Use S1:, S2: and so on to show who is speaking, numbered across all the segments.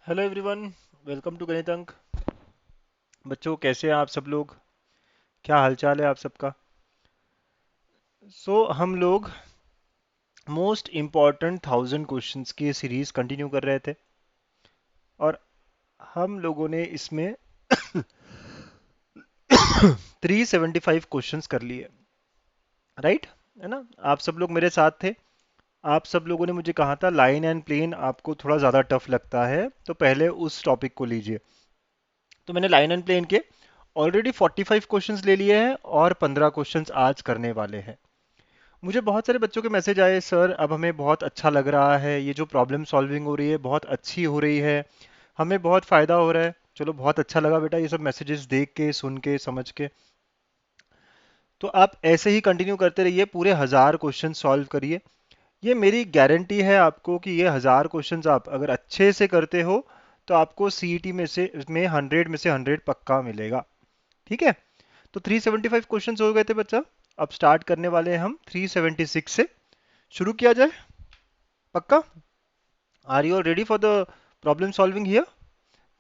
S1: Hello everyone. Welcome to गणित अंक। बच्चों कैसे हैं आप सब लोग? क्या हालचाल है आप सबका? हम लोग मोस्ट इम्पॉर्टेंट 1000 क्वेश्चंस की सीरीज कंटिन्यू कर रहे थे और हम लोगों ने इसमें 375 क्वेश्चंस कर लिए। राइट? है ना? आप सब लोग मेरे साथ थे। आप सब लोगों ने मुझे कहा था लाइन एंड प्लेन आपको थोड़ा ज़्यादा टफ लगता है, तो पहले उस टॉपिक को लीजिए। तो मैंने लाइन एंड प्लेन के ऑलरेडी 45 क्वेश्चंस ले लिए हैं और 15 क्वेश्चंस आज करने वाले हैं। मुझे बहुत सारे बच्चों के मैसेज आए, सर अब हमें बहुत अच्छा लग रहा है, ये जो प्रॉब्लम सॉल्विंग हो रही है बहुत अच्छी हो रही है, हमें बहुत फ़ायदा हो रहा है। चलो बहुत अच्छा लगा बेटा ये सब मैसेजेस देख के, सुन के, समझ के। तो आप ऐसे ही कंटिन्यू करते रहिए, पूरे 1000 क्वेश्चन सॉल्व करिए। ये मेरी गारंटी है आपको कि ये 1000 क्वेश्चंस आप अगर अच्छे से करते हो तो आपको सीईटी में 100 पक्का मिलेगा। ठीक है? तो 375 क्वेश्चंस हो गए थे बच्चा। अब स्टार्ट करने वाले हैं हम 376 से। शुरू किया जाए? पक्का? Are you ready for the problem solving here?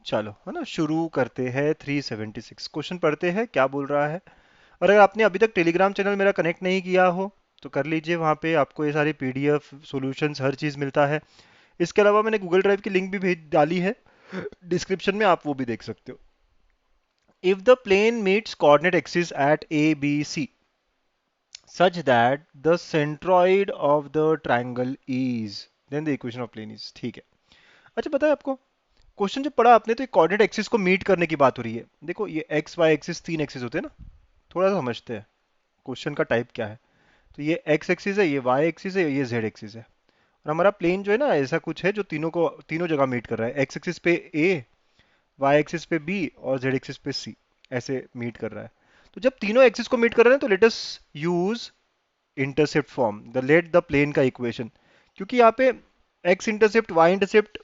S1: चलो, है ना, शुरू करते हैं। 376 क्वेश्चन पढ़ते हैं क्या बोल रहा है। और अगर आपने अभी तक टेलीग्राम चैनल मेरा कनेक्ट नहीं किया हो तो कर लीजिए, वहाँ पे आपको ये सारी पीडीएफ सॉल्यूशंस हर चीज़ मिलता है। इसके अलावा मैंने गूगल ड्राइव की लिंक भी भेज डाली है डिस्क्रिप्शन में, आप वो भी देख सकते हो। If the plane meets coordinate axis at A B C such that the centroid of the triangle is then the equation of plane is। ठीक है। अच्छा, पता है आपको, क्वेश्चन जब पढ़ा आपने तो ये कोऑर्डिनेट एक्सिस को मीट करने की बात हो रही है। देखो ये एक्स वाई एक्सिस, तीन एक्सिस होते हैं ना। थोड़ा सा समझते हैं क्वेश्चन का टाइप क्या है। तो ये एक्स एक्सिस है, ये वाई एक्सिस है, ये जेड एक्सिस है। और हमारा प्लेन जो है ना ऐसा कुछ है जो तीनों जगह मीट कर रहा है। एक्स एक्सिस पे ए, वाई एक्सिस पे बी और जेड एक्सिस पे सी, ऐसे मीट कर रहा है। तो जब तीनों एक्सिस को मीट कर रहे हैं तो let us use intercept form, the let the plane का इक्वेशन। क्योंकि यहाँ पे एक्स इंटरसेप्ट, वाई इंटरसेप्ट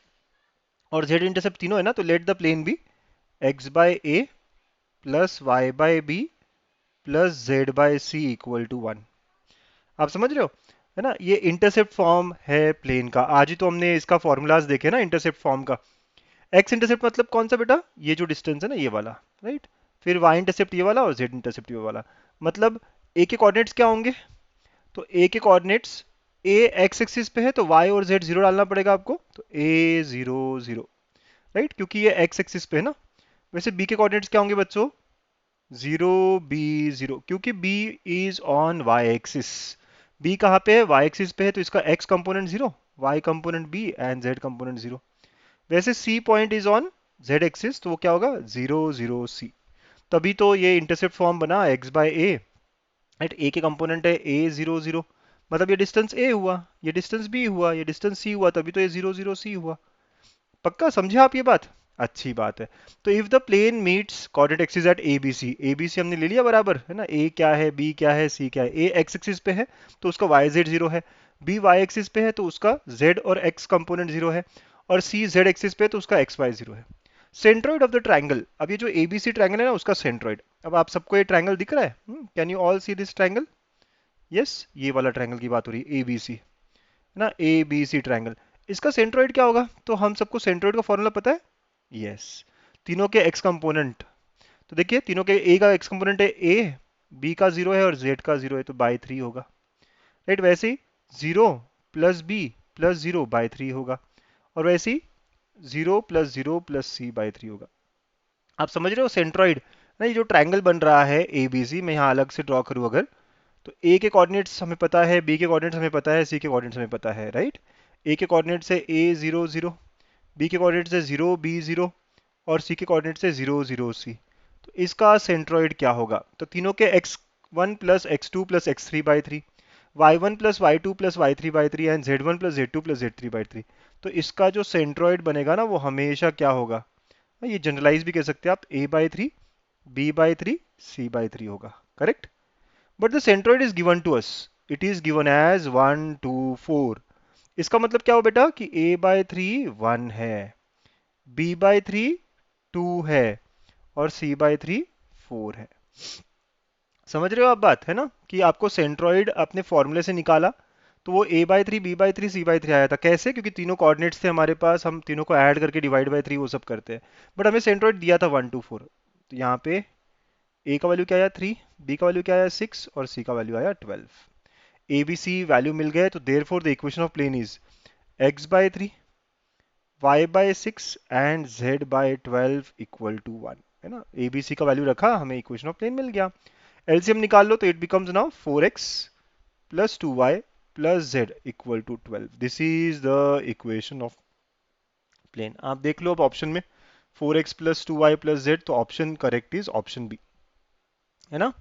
S1: और जेड इंटरसेप्ट तीनों है ना, तो let the plane be x by a plus y by b plus z by c equal to 1। आप समझ रहे हो? है ना, ये इंटरसेप्ट फॉर्म है प्लेन का। आज ही तो हमने इसका फॉर्मूलाज देखे ना इंटरसेप्ट फॉर्म का। एक्स इंटरसेप्ट मतलब कौन सा बेटा? ये जो डिस्टेंस है ना, ये वाला। राइट? फिर वाई इंटरसेप्ट ये वाला और जेड इंटरसेप्ट ये वाला। मतलब ए के कोऑर्डिनेट्स क्या होंगे? तो ए के कोऑर्डिनेट्स, ए एक्स एक्सिस पे है तो वाई और जेड जीरो डालना पड़ेगा आपको, तो ए जीरो जीरो। राइट? क्योंकि ये एक्स एक्सिस पे है ना। वैसे बी के कोऑर्डिनेट्स क्या होंगे बच्चों? जीरो बी जीरो, क्योंकि B is on Y axis. B कहाँ पे है? वाई एक्सिस पे है, तो इसका X component zero, Y component B and Z component zero. वैसे C point is on Z axis, तो वो क्या होगा? Zero zero C. तभी तो ये इंटरसेप्ट फॉर्म बना X by A. Right? A के कंपोनेंट है ए जीरो जीरो, मतलब ये डिस्टेंस ए हुआ, ये डिस्टेंस बी हुआ, ये डिस्टेंस सी हुआ, तभी तो ये जीरो जीरो सी हुआ। पक्का समझे आप ये बात? अच्छी बात है। तो if the plane meets coordinate axis at A B C, A B C हमने ले लिया बराबर, है ना। ए क्या है, बी क्या है, सी क्या है। ए एक्स एक्सिस पे है तो उसका वाई जेड जीरो है, बी वाई एक्सिस पे है तो उसका जेड और एक्स कंपोनेंट जीरो है, और सी जेड एक्सिस पे है तो उसका एक्स वाई जीरो है। सेंट्रोइड ऑफ द ट्राइंगल, अब ये जो एबीसी ट्राइंगल है ना उसका सेंट्रोइड। अब आप सबको ये ट्राइंगल दिख रहा है? Can you all see this triangle? Yes, ये वाला ट्राइंगल की बात हो रही है, एबीसी, है ना, ए बी सी ट्राइंगल। इसका सेंट्रोइड क्या होगा? तो हम सबको सेंट्रोइड का फॉर्मूला पता है। यस, तीनों के एक्स कंपोनेंट। तो देखिए तीनों के, ए का एक्स कंपोनेंट है ए, बी का जीरो है और जेड का जीरो है, तो बाई थ्री होगा। राइट? वैसे ही zero plus B plus zero by three होगा, और वैसे ही zero plus C by three होगा। आप समझ रहे हो सेंट्रोइड? ना, ये जो ट्राइंगल बन रहा है ए बी सी, मैं यहाँ अलग से ड्रॉ करूँ अगर, तो ए के कोऑर्डिनेट्स हमें पता है, बी के कोऑर्डिनेट्स हमें पता है, सी के कोऑर्डिनेट्स हमें पता है। राइट? ए के कोऑर्डिनेट्स है ए जीरो जीरो, बी के कोऑर्डिनेट्स है जीरो बी जीरो, और सी के कोऑर्डिनेट्स है जीरो जीरो सी। तो इसका सेंट्रोइड क्या होगा? तो तीनों के x one plus x two plus x three by three, y one plus y two plus y three by three and z one plus z two plus z three by three. तो इसका जो centroid बनेगा ना वो हमेशा क्या होगा? ये जनरलाइज भी कह सकते हैं आप, A by three, B by three, C by three होगा। Correct? But the centroid is given to us, it is given as one two four. इसका मतलब क्या हो बेटा? कि ए बाय थ्री वन है, बी बाय थ्री टू है, और सी बाय थ्री फोर है। समझ रहे हो आप बात, है ना, कि आपको सेंट्रोइड अपने फॉर्मूले से निकाला तो वो a/3 b/3 c/3 आया था। कैसे? क्योंकि तीनों कोऑर्डिनेट्स थे हमारे पास, हम तीनों को ऐड करके डिवाइड बाय 3 वो सब करते हैं। बट हमें सेंट्रोइड दिया था 1 2 4। तो यहाँ पे a का वैल्यू क्या आया 3, b का वैल्यू क्या आया 6 और c का वैल्यू आया 12। a b c वैल्यू मिल गए, तो therefore the equation of plane is x/3 y/6 and z/12 equal to 1। है ना, ए बी सी का वैल्यू रखा, हमें इक्वेशन ऑफ प्लेन मिल गया। एलसीएम निकाल लो तो it becomes now 4x plus 2y plus z equal to 12। This is the equation of plane. आप देख लो अब ऑप्शन में 4x plus 2y plus z, तो option correct is option B. है ना,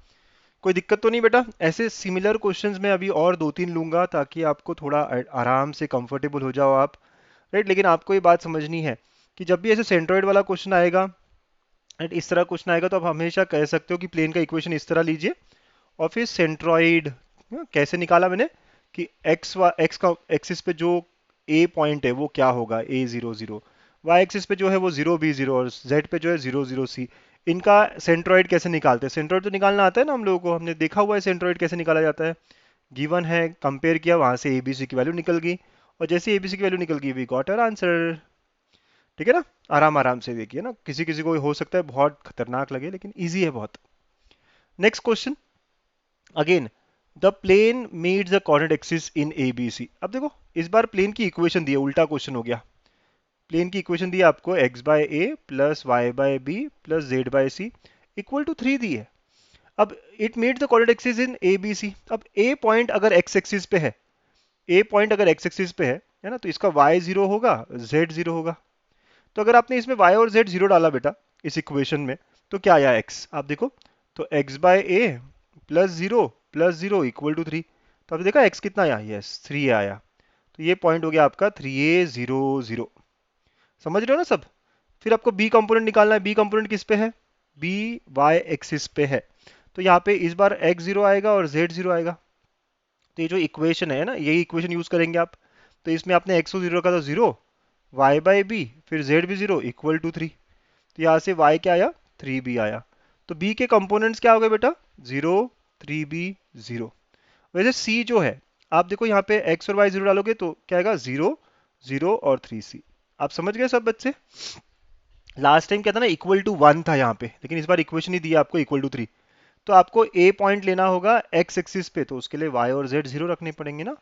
S1: कोई दिक्कत तो नहीं बेटा? ऐसे सिमिलर क्वेश्चंस में अभी और दो तीन लूंगा ताकि आपको थोड़ा आराम से कंफर्टेबल हो जाओ आप। राइट, लेकिन आपको ये बात समझनी है कि जब भी ऐसे सेंट्रोइड वाला क्वेश्चन आएगा, राइट, इस तरह क्वेश्चन आएगा, तो आप हमेशा कह सकते हो कि प्लेन का इक्वेशन इस तरह लीजिए और फिर सेंट्रोइड कैसे निकाला मैंने कि एक्स का एक्सिस पे जो ए पॉइंट है वो क्या होगा, a0 0, वाई एक्सिस पे जो है वो 0 b 0 और जेड पे जो है 0 0 c। इनका सेंट्रोइड कैसे निकालते हैं? सेंट्रोइड तो निकालना आता है ना हम लोगों को, हमने देखा हुआ है सेंट्रोइड कैसे निकाला जाता है। गिवन है, कंपेयर किया, वहां से एबीसी की वैल्यू निकल गई, और जैसे एबीसी की वैल्यू निकल गई वी गॉट आवर आंसर। ठीक है ना, आराम आराम से देखिए ना, किसी किसी को हो सकता है बहुत खतरनाक लगे, लेकिन इजी है बहुत। Next question again, the plane meets the coordinate axis in A B C. अब देखो इस बार प्लेन की इक्वेशन दी है, उल्टा क्वेश्चन हो गया। प्लेन की इक्वेशन दी है आपको x/a plus y/b plus z/c equal to 3 दी है। अब it meets the coordinate axis in A B C. अब ए पॉइंट अगर एक्स एक्सिस पे है, ए पॉइंट अगर एक्स एक्सिस पे है ना, तो इसका y 0 होगा, z 0 होगा। तो अगर आपने इसमें y और z 0 डाला बेटा इस इक्वेशन में, तो क्या आया x? आप देखो, तो x/a प्लस 0 इक्वल टू 3। तो आपने देखा x कितना आया? यस 3 आया। तो ये पॉइंट हो गया आपका 3a 0 0। समझ रहे हो ना सब? फिर आपको b कंपोनेंट निकालना है। b कंपोनेंट किस पे है? b y एक्सिस पे है। तो यहाँ पे इस बार x 0 आएगा और z 0 आएगा। तो ये जो इक्वेशन है ना, यही इक्वेशन यूज करेंगे आप। तो इसमें आपने x को 0 रखा, तो 0, y/b फिर z भी 0 इक्वल टू 3। तो यहाँ से y क्या आया? 3b आया। तो b के कंपोनेंट्स क्या हो गए बेटा? 0 3b 0। वैसे c जो है, आप देखो यहाँ पे x और y 0 डालोगे तो क्या आएगा? 0 0 और 3c। आप समझ गए सब बच्चे? लास्ट टाइम क्या था ना, इक्वल टू 1 था यहाँ पे, लेकिन इस बार इक्वेशन ही दी है आपको इक्वल टू 3। तो आपको a पॉइंट लेना होगा x एक्सिस पे, तो उसके लिए y और z 0 रखने पड़ेंगे ना।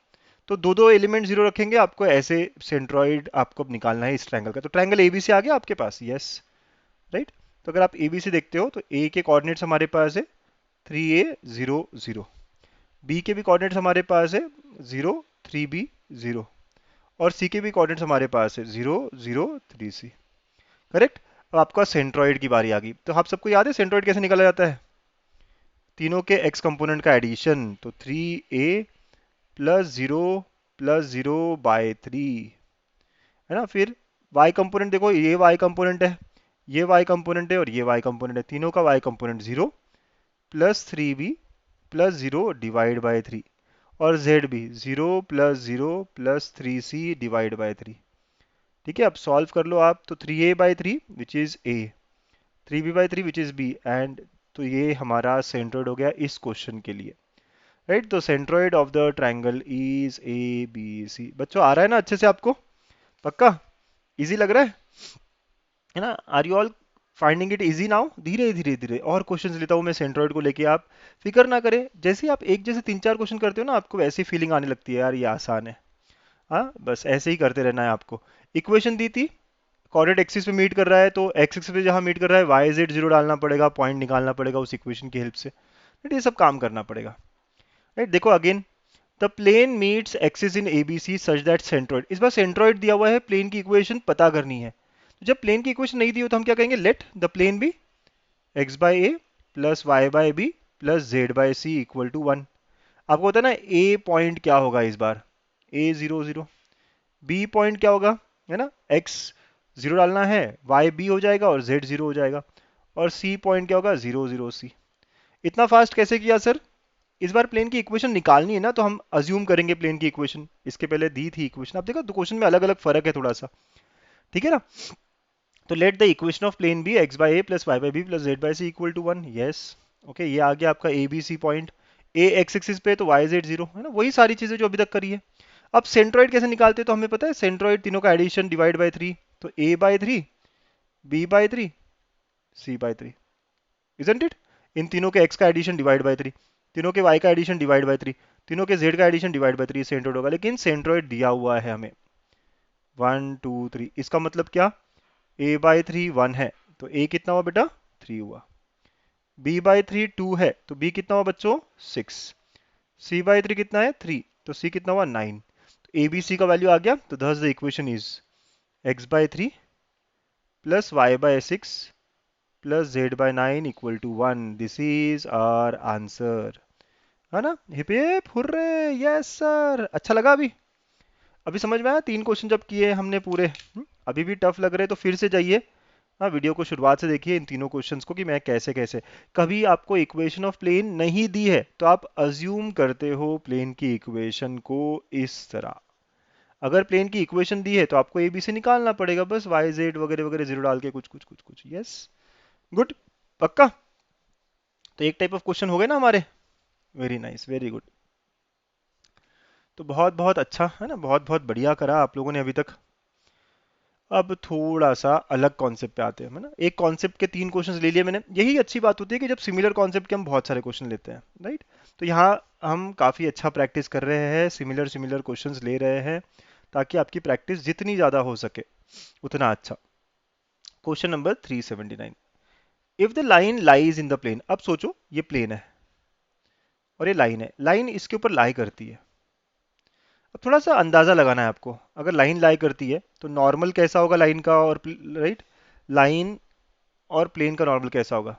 S1: तो दो दो एलिमेंट 0 रखेंगे, आपको ऐसे सेंट्रॉइड आपको निकालना है इस ट्रायंगल का। तो ट्रायंगल ABC आ गया आपके पास, यस राइट। तो अगर आप ABC देखते हो तो a के कोऑर्डिनेट्स हमारे पास है 3a 0 0, b के भी कोऑर्डिनेट्स हमारे पास है 0 3b 0, और c के भी कोऑर्डिनेट्स हमारे पास है 0 0 3c। करेक्ट। अब आपका सेंट्रॉइड की बारी आ गई। तो आप सबको याद है सेंट्रॉइड कैसे निकाला जाता है? तीनों के x कंपोनेंट का एडिशन, तो 3a प्लस 0 बाय 3। है ना, फिर y कंपोनेंट देखो, ये y कंपोनेंट है, ये y कंपोनेंट है और ये y कंपोनेंट है, तीनों का y component 0 plus 3b plus 0 divide by 3, और z भी 0 प्लस 3c डिवाइड बाय 3। ठीक है, अब सॉल्व कर लो आप। तो 3a by 3 which is a, 3b by 3 which is b, and तो ये हमारा सेंट्रोइड हो गया इस क्वेश्चन के लिए। राइट, तो centroid of the triangle is A B C. बच्चों आ रहा है ना अच्छे से आपको? पक्का इजी लग रहा है ना? Are you all finding it easy now? धीरे धीरे धीरे और क्वेश्चंस लेता हूँ मैं सेंट्रोइड को लेके, आप फिक्र ना करें। जैसे ही आप एक जैसे 3 4 क्वेश्चन करते हो ना, आपको वैसी फीलिंग आने लगती है यार ये आसान है। हाँ, बस ऐसे ही करते रहना है आपको। इक्वेशन दी थी, कोऑर्डिनेट एक्सिस पे मीट कर रहा है, तो एक्स एक्सिस पे जहाँ मीट कर रहा है वाई जेड 0 डालना पड़ेगा, पॉइंट निकालना पड़ेगा उस इक्वेशन की हेल्प से। राइट, ये सब काम करना पड़ेगा। राइट, देखो again, the plane meets axis in ABC such that centroid. इस बार सेंट्रोइड दिया हुआ है, प्लेन की इक्वेशन पता करनी है। तो जब प्लेन की इक्वेशन नहीं दी हो तो हम क्या कहेंगे? Let the plane be x by a plus y by b plus z by c equal to 1। आपको होता है ना ए पॉइंट क्या होगा इस बार? ए 0 0। बी पॉइंट क्या होगा? है ना, एक्स 0 डालना है, वाई बी हो जाएगा और जेड 0 हो जाएगा, और सी पॉइंट क्या होगा? 0 0 सी। इतना फास्ट कैसे किया सर? इस बार प्लेन की इक्वेशन निकालनी है ना, तो हम अज्यूम करेंगे प्लेन की इक्वेशन। इसके पहले दी थी इक्वेशन, आप देखो दो क्वेश्चन में अलग अलग फर्क है थोड़ा सा। ठीक है ना? तो let the equation of plane be x by a plus y by b plus z by c equal to 1। Yes, okay, ये आ गया आपका A B C point. A x axis पे है तो वाई जेड जीरो, है ना, वही सारी चीजें जो अभी तक करी है। अब सेंट्रोइड कैसे निकालते हैं तो हमें पता है, सेंट्रोइड तीनों का एडिशन डिवाइड बाय थ्री, तो A by three, B by three, C by three, isn't it. इन तीनों के एक्स का एडिशन डिवाइड बाय थ्री, तीनों के वाई का एडिशन डिवाइड बाय थ्री, तीनों के जेड का addition divide by three, centroid होगा। लेकिन सेंट्रोइड दिया हुआ है हमें 1 2 3, इसका मतलब क्या, ए बाय थ्री 1 है तो ए कितना हुआ बेटा, 3 हुआ। बी बाय थ्री 2 है तो बी कितना हुआ बच्चों, 6। सी बाय थ्री कितना है, 3, तो सी कितना हुआ, 9। ए बी सी का वैल्यू आ गया, तो thus the equation is x by three plus y by six plus z by nine equal to 1। This is our answer, है ना। Hip hip hurray, yes sir. अच्छा लगा अभी, अभी समझ में आया, तीन क्वेश्चन जब किए हमने पूरे। अभी भी टफ लग रहे तो फिर से जाइए, हाँ वीडियो को शुरुआत से देखिए इन तीनों क्वेश्चंस को कि मैं कैसे कैसे। कभी आपको इक्वेशन ऑफ प्लेन नहीं दी है तो आप अज्यूम करते हो प्लेन की इक्वेशन को इस तरह। अगर प्लेन की इक्वेशन दी है तो आपको ए बी से निकालना पड़ेगा, बस वाई जेड वगैरह वगैरह जीरो डाल के कुछ कुछ कुछ कुछ। यस, गुड, पक्का। तो एक टाइप ऑफ क्वेश्चन हो गए ना हमारे। Very nice, very good. तो बहुत बहुत अच्छा है ना, बहुत बहुत बढ़िया करा आप लोगों ने अभी तक। अब थोड़ा सा अलग कॉन्सेप्ट पे आते हैं, है ना। एक कॉन्सेप्ट के तीन क्वेश्चंस ले लिए मैंने, यही अच्छी बात होती है कि जब सिमिलर कॉन्सेप्ट के हम बहुत सारे क्वेश्चन लेते हैं, राइट। तो यहाँ हम काफ़ी अच्छा प्रैक्टिस कर रहे हैं, सिमिलर सिमिलर क्वेश्चंस ले रहे हैं, ताकि आपकी प्रैक्टिस जितनी ज़्यादा हो सके उतना अच्छा। Question number 379, if the line lies in the plane. अब सोचो ये प्लेन है और ये लाइन है, लाइन इसके ऊपर लाई करती है। अब थोड़ा सा अंदाजा लगाना है आपको, अगर लाइन लाई करती है तो नॉर्मल कैसा होगा लाइन का, और राइट, लाइन और प्लेन का नॉर्मल कैसा होगा।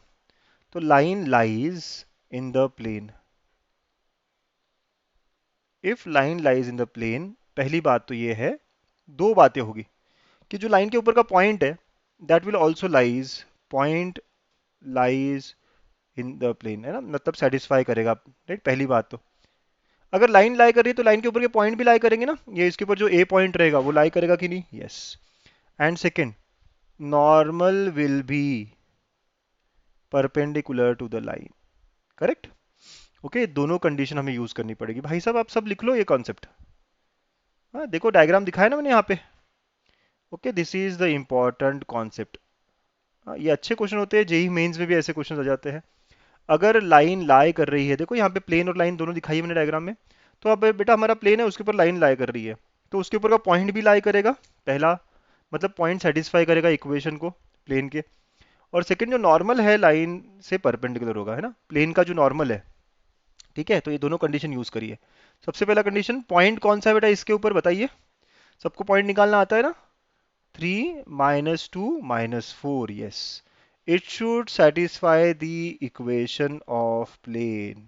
S1: तो line lies in the plane, if line lies in the plane, पहली बात तो ये है, दो बातें होगी कि जो लाइन के ऊपर का पॉइंट है that will also lies, point lies in the plane, है ना, मतलब सेटिस्फाई करेगा, राइट। पहली बात तो अगर लाइन लाई कर रही है तो लाइन के ऊपर के पॉइंट भी लाई करेंगे ना, ये इसके ऊपर जो ए पॉइंट रहेगा वो लाई करेगा कि नहीं, yes. And second, normal will be perpendicular to the line, correct. Okay, दोनों कंडीशन हमें यूज करनी पड़ेगी। भाई साहब आप सब लिख लो ये कॉन्सेप्ट। हाँ देखो डायग्राम दिखाया ना मैंने यहाँ पे। Okay, this is the important concept. ये अच्छे क्वेश्चन होते हैं, जेई मेंस में भी ऐसे क्वेश्चन आ जाते हैं। अगर लाइन लाई कर रही है, देखो यहाँ पे प्लेन और लाइन दोनों दिखाई है मैंने डायग्राम में। तो अब बेटा हमारा प्लेन है, उसके ऊपर लाइन लाई कर रही है, तो उसके ऊपर का पॉइंट भी लाई करेगा, पहला मतलब पॉइंट सेटिस्फाई करेगा इक्वेशन को प्लेन के। और सेकंड, जो नॉर्मल है लाइन से परपेंडिकुलर होगा, है ना, प्लेन का जो नॉर्मल है। ठीक है, तो ये दोनों कंडीशन यूज करिए। सबसे पहला कंडीशन, पॉइंट कौन सा है बेटा इसके ऊपर बताइए, सबको पॉइंट निकालना आता है ना। 3 - 2 - 4, yes, it should satisfy the equation of plane,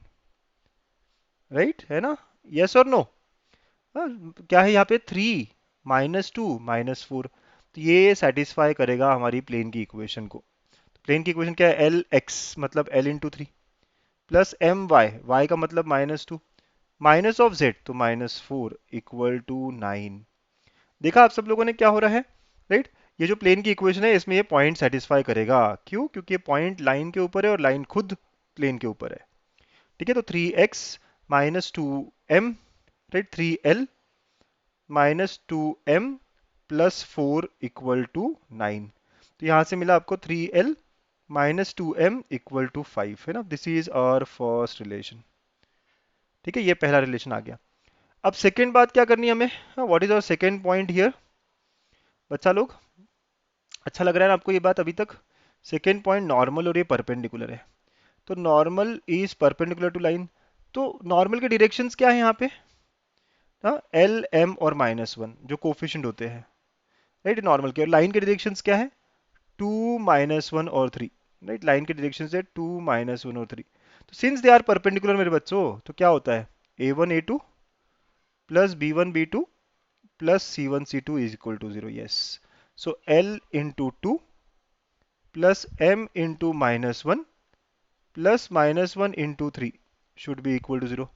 S1: right, है ना, yes और no। क्या है यहाँ पे, 3 - 2 - 4, तो ये सेटिस्फाई करेगा हमारी प्लेन की इक्वेशन को। प्लेन की इक्वेशन क्या है, एल एक्स मतलब l into three, plus m y, y का मतलब -2, माइनस ऑफ जेड तो -4 इक्वल टू 9। देखा आप सब लोगों ने क्या हो रहा है, राइट। ये जो प्लेन की इक्वेशन है इसमें ये पॉइंट सेटिस्फाई करेगा, क्यों, क्योंकि ये पॉइंट लाइन के ऊपर है और लाइन खुद प्लेन के ऊपर है। ठीक है, तो 3x - 2m, right, 3l -2m plus 4 equal to 9। तो यहां से मिला आपको 3l -2m इक्वल टू 5, है ना। This is our first relation. ठीक है, ये पहला रिलेशन आ गया। अब सेकेंड बात क्या करनी है हमें, what is our second point here, बच्चा लोग। अच्छा लग रहा है ना आपको ये बात अभी तक। सेकेंड पॉइंट नॉर्मल और ये परपेंडिकुलर है, तो normal is perpendicular to line. तो नॉर्मल के डायरेक्शंस क्या है यहाँ पे, हाँ, एल एम और -1 जो कोफिशिएंट होते हैं, राइट, नॉर्मल के। और लाइन के डायरेक्शंस क्या है, 2 - 1 और 3, राइट। लाइन के डायरेक्शंस है 2 - 1 और 3। तो सिंस दे आर परपेंडिकुलर मेरे बच्चों, तो क्या होता है, a1 a2 plus b1 b2 plus c1 c2 is equal to 0, yes. So l into 2 plus m into -1 plus -1 into 3 should be equal to 0।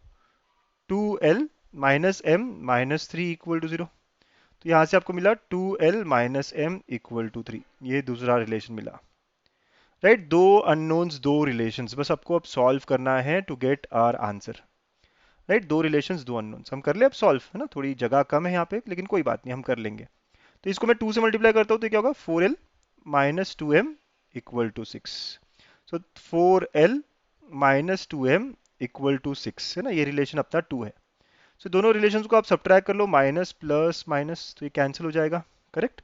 S1: 2l minus m minus 3 equal to 0। तो यहां से आपको मिला 2l minus m equal to 3, ये दूसरा relation मिला। Right, दो unknowns दो रिलेशंस, बस आपको अब सॉल्व करना है to get our answer. Right, दो रिलेशंस दो अननोन्स, हम कर ले अब सॉल्व, है ना, थोड़ी जगह कम है यहाँ पे लेकिन कोई बात नहीं, हम कर लेंगे। तो इसको मैं 2 से मल्टीप्लाई करता हूँ तो क्या होगा, 4l minus 2m equal to 6। So 4l minus 2m equal to 6, है ना, ये रिलेशन अपना 2 है। सो दोनों रिलेशंस को आप सब्ट्रैक्ट कर लो, माइनस प्लस माइनस, तो ये कैंसिल हो जाएगा, करेक्ट।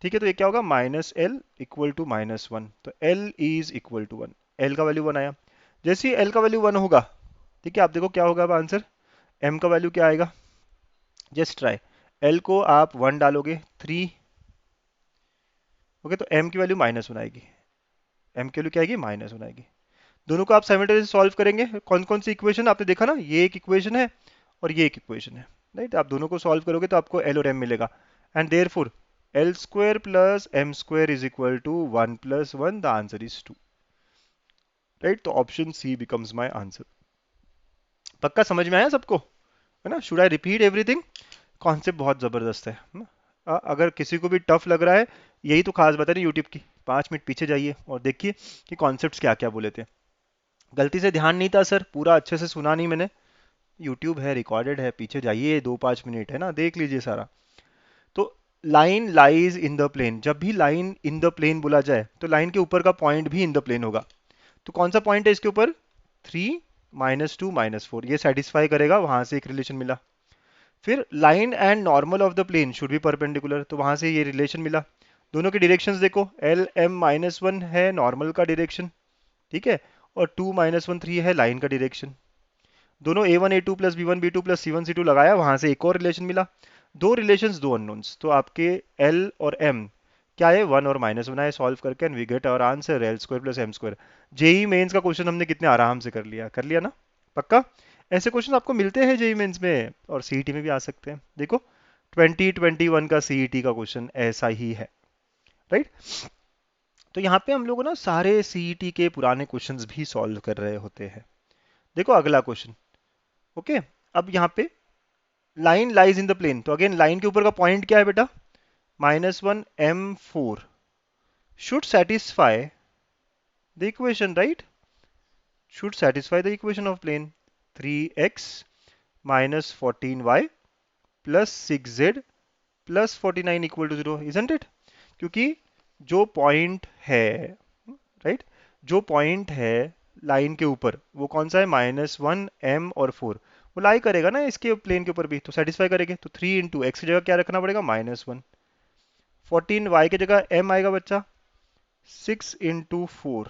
S1: ठीक है, तो ये क्या होगा, minus L equal to minus one, तो L is equal to one, L का वैल्यू वन आया। जैसे ही एल का वैल्यू वन होगा, ठीक है, आप देखो क्या होगा अब आंसर, एम का वैल्यू क्या आएगा, जस्ट ट्राई, एल को आप वन डालोगे 3, ओके, तो एम की वैल्यू माइनस वन आएगी, एम की वैल्यू क्या आएगी, माइनस वन आएगी। दोनों को आप साइमल्टेनियसली सॉल्व करेंगे, कौन कौन सी इक्वेशन आपने देखा ना, ये एक इक्वेशन है और ये एक इक्वेशन है, राइट, आप दोनों को सॉल्व करोगे तो आपको एल और एम मिलेगा, and therefore L square plus M square is equal to one plus one, the answer is two, right, तो option C becomes my answer. पक्का समझ में आया सबको, है ना, should I repeat everything, concept बहुत जबरदस्त है ना। अगर किसी को भी टफ लग रहा है, यही तो खास बात है ना यूट्यूब की, 5 मिनट पीछे जाइए और देखिए कि कॉन्सेप्ट्स क्या क्या बोले थे। गलती से ध्यान नहीं था सर, पूरा अच्छे से सुना नहीं मैंने, यूट्यूब है, रिकॉर्डेड है, पीछे जाइए 2-5 मिनट, है ना, देख लीजिए सारा। तो line lies in the plane, जब भी लाइन इन द प्लेन बोला जाए तो लाइन के ऊपर का पॉइंट भी इन द प्लेन होगा। तो कौन सा पॉइंट है इसके ऊपर, 3 -2 -4, ये सेटिस्फाई करेगा, वहां से एक रिलेशन मिला। फिर line and normal of the plane should be perpendicular, तो वहां से ये रिलेशन मिला। दोनों के डायरेक्शंस देखो, एल एम माइनस वन है नॉर्मल का डायरेक्शन, ठीक है, और 2 -1 3 है लाइन का डायरेक्शन। दोनों a1 a2 plus b1 b2 plus c1 c2 लगाया, वहां से एक और रिलेशन मिला। दो रिलेशंस दो अननोन्स, तो आपके l और m क्या है, वन और माइनस वन आए, सॉल्व करके and we get our answer l square plus M square. JEE Mains का क्वेश्चन हमने कितने आराम से कर लिया ना, पक्का। ऐसे क्वेश्चन आपको मिलते हैं जेई मेंस में और सीईटी में भी आ सकते हैं, देखो 2021 का सीईटी का क्वेश्चन ऐसा ही है, राइट। तो यहाँ पे हम लोग ना सारे सीईटी के पुराने क्वेश्चंस भी सॉल्व कर रहे होते हैं। देखो अगला क्वेश्चन, ओके, अब यहाँ पे line lies in the plane, तो अगेन लाइन के ऊपर का पॉइंट क्या है बेटा, -1 m4 should satisfy the equation, right, should satisfy the equation of plane 3x minus 14y plus 6z plus 49 equal to 0, isn't it? क्योंकि जो पॉइंट है, राइट, जो पॉइंट है लाइन के ऊपर वो कौन सा है, -1 m और 4, वो लाई करेगा ना इसके प्लेन के ऊपर भी, तो सेटिस्फाई करेंगे, तो 3 इंटू एक्स की जगह क्या रखना पड़ेगा, -1, 14 y की जगह m आएगा बच्चा, 6 × 4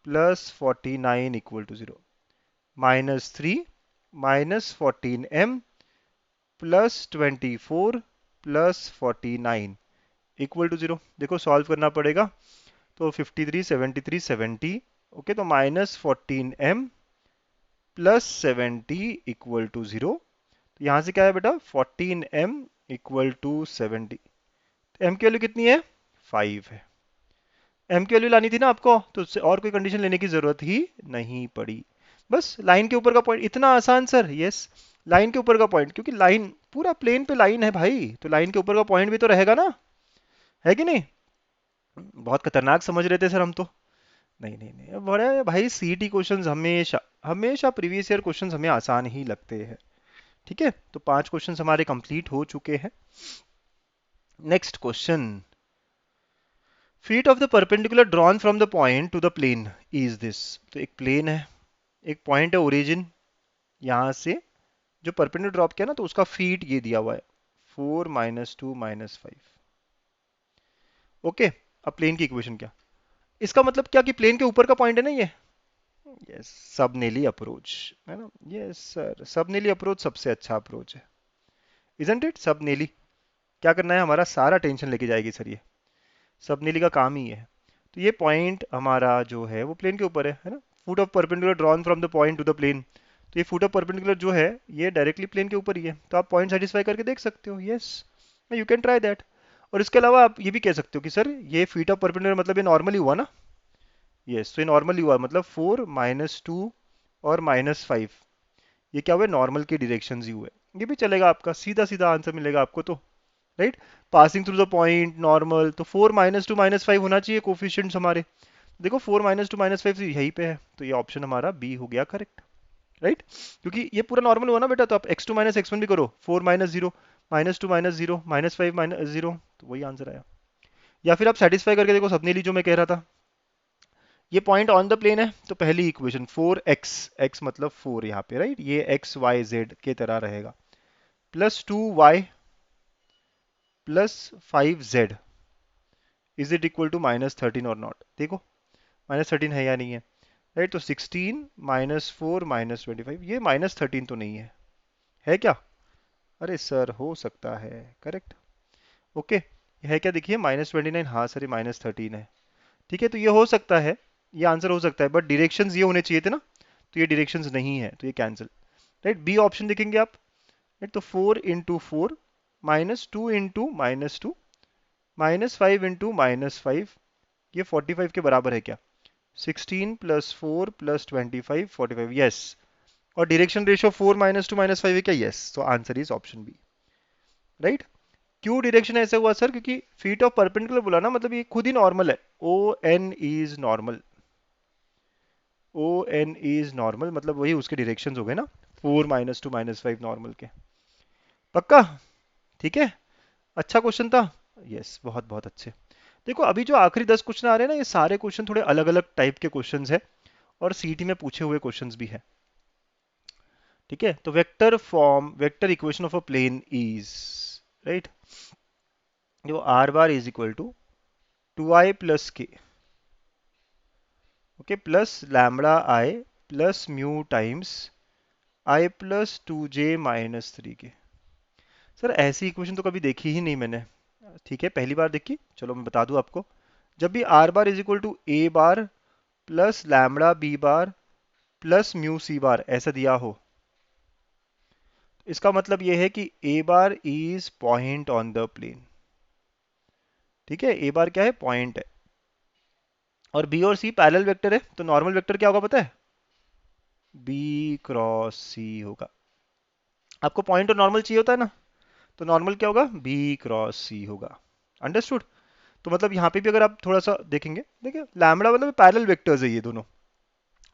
S1: plus 49 equal to 0, -3 -14m plus 24 plus 49 equal to 0। देखो सॉल्व करना पड़ेगा, तो 53 73 70, ओके, तो -14m प्लस 70 इक्वल टू 0, तो यहाँ से क्या है बेटा, 14m इक्वल टू 70, m की वैल्यू कितनी है, 5 है। m की वैल्यू लानी थी ना आपको, तो उससे और कोई कंडीशन लेने की जरूरत ही नहीं पड़ी, बस लाइन के ऊपर का पॉइंट, इतना आसान सर, यस, लाइन के ऊपर का पॉइंट, क्योंकि लाइन पूरा प्लेन पे लाइन है भाई, तो लाइन के ऊपर का पॉइंट भी तो रहेगा ना, है कि नहीं। बहुत खतरनाक समझ रहे थे सर हम तो, नहीं नहीं नहीं, बड़े भाई सीईटी क्वेश्चंस हमेशा हमेशा प्रीवियस ईयर क्वेश्चंस हमें आसान ही लगते हैं। ठीक है, तो 5 क्वेश्चंस हमारे कंप्लीट हो चुके हैं। Next question, feet of the perpendicular drawn from the point to the plane is this, तो एक प्लेन है, एक पॉइंट है ओरिजिन, यहां से जो परपेंडिकुलर ड्रॉप किया ना, तो उसका फीट ये दिया हुआ है 4 -2 -5, ओके। अब प्लेन की इक्वेशन क्या, इसका मतलब क्या कि प्लेन के ऊपर का पॉइंट है ना ये, यस, सबनेली अप्रोच, है ना, यस सर, सबनेली अप्रोच सबसे अच्छा अप्रोच है, इजंट इट। सबनेली क्या करना है, हमारा सारा टेंशन लेके जाएगी सर ये, सबनेली का काम ही है। तो ये पॉइंट हमारा जो है वो प्लेन के ऊपर है ना, foot of perpendicular drawn from the point to the plane, तो ये फुट ऑफ परपेंडिकुलर जो है ये डायरेक्टली प्लेन के ऊपर ही है, तो आप पॉइंट सेटिस्फाई करके देख सकते हो, yes, you can try that. और इसके अलावा आप ये भी कह सकते हो कि सर ये फीट ऑफ परपेंडिकुलर मतलब ये नॉर्मली हुआ ना, यस, तो ये नॉर्मली हुआ, मतलब 4 -2 और -5, ये क्या हुए, नॉर्मल के डायरेक्शन ही हुए, ये भी चलेगा, आपका सीधा सीधा आंसर मिलेगा आपको तो, right, passing through the point normal, तो 4 - 2 - 5 होना चाहिए कोफिशिएंट्स हमारे। देखो 4 - 2 - 5 तो यहीं पे है, तो ये ऑप्शन हमारा बी हो गया करेक्ट। राइट, क्योंकि ये पूरा नॉर्मल हुआ ना बेटा, तो आप x2 - x1 भी करो, 4 - 0 -2 - 0 -5 - 0, तो वही आंसर आया। या फिर आप सेटिस्फाई करके देखो सपने ली, जो मैं कह रहा था, ये पॉइंट ऑन द प्लेन है, तो पहली इक्वेशन 4x, x मतलब 4 यहाँ पे, राइट, ये एक्स वाई जेड के तरह रहेगा, +2y +5z is it equal to -13 और नॉट। देखो -13 है या नहीं है, राइट, तो 16 -4 -25, ये -13 तो नहीं है क्या? अरे सर हो सकता है, करेक्ट। ओके, ये है क्या, देखिए -29, हाँ सर ये -13 है। ठीक है, तो ये हो सकता है, ये आंसर हो सकता है, बट डायरेक्शंस ये होने चाहिए थे ना, तो ये डायरेक्शंस नहीं है, तो ये कैंसिल। राइट, बी ऑप्शन देखेंगे आप, राइट, तो 4 × 4 -2 × -2 -5 × -5, ये 45 के बराबर है क्या? 16 +4 +25 45, यस। और डायरेक्शन रेशियो 4 - 2 - 5 है क्या? यस, तो answer is option B. Right, क्यों डायरेक्शन ऐसे हुआ सर? क्योंकि फीट ऑफ परपेंडिकुलर बोला ना, मतलब ये खुद ही नॉर्मल है, O N is normal, O N is normal, मतलब वही उसके डायरेक्शंस हो गए ना, 4 - 2 - 5 नॉर्मल के। पक्का? ठीक है, अच्छा क्वेश्चन था। यस, बहुत बहुत अच्छे। देखो अभी जो आखिरी 10 क्वेश्चन आ रहे हैं ना, ये सारे क्वेश्चन थोड़े अलग अलग टाइप के क्वेश्चंस है, और सीटी में पूछे हुए क्वेश्चंस भी है। ठीक है, तो vector form, vector equation of a plane is, right, जो R bar is equal to 2i plus K, okay, plus lambda I plus mu times I plus 2j - 3 के। सर ऐसी इक्वेशन तो कभी देखी ही नहीं मैंने। ठीक है, पहली बार देखी, चलो मैं बता दूं आपको। जब भी R bar is equal to A bar plus lambda B bar plus mu C bar ऐसा दिया हो, इसका मतलब यह है कि A bar is point on the plane. ठीक है, ए बार क्या है? पॉइंट है, और बी और सी पैरेलल वेक्टर है, तो नॉर्मल वेक्टर क्या होगा पता है? बी क्रॉस सी होगा। आपको पॉइंट और नॉर्मल चाहिए होता है ना, तो नॉर्मल क्या होगा? बी क्रॉस सी होगा। अंडरस्टूड? तो मतलब यहाँ पे भी अगर आप थोड़ा सा देखेंगे, देखिए लैम्बडा मतलब पैरेलल वेक्टर्स है ये दोनों,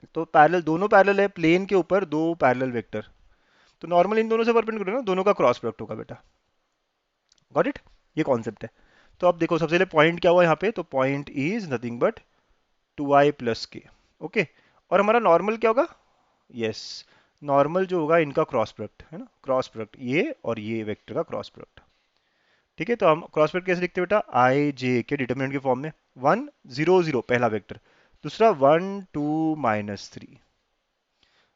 S1: तो पैरेलल, दोनों पैरेलल है प्लेन के ऊपर, दो पैरेलल वेक्टर, तो नॉर्मल इन दोनों से परपेंडिकुलर है ना, दोनों का क्रॉस प्रोडक्ट होगा बेटा। Got it? ये कॉन्सेप्ट है। तो अब देखो सबसे पहले पॉइंट क्या हुआ यहाँ पे, तो point is nothing but 2i plus K. Okay, और हमारा नॉर्मल क्या होगा? यस, नॉर्मल जो होगा इनका क्रॉस प्रोडक्ट है ना, क्रॉस प्रोडक्ट ये और ये वेक्टर का क्रॉस प्रोडक्ट। ठीक है, तो हम क्रॉस प्रोडक्ट कैसे लिखते हैं बेटा? आई जे के डिटर्मिनेंट के फॉर्म में, 1 0 0 पहला वेक्टर, दूसरा 1 2 - 3,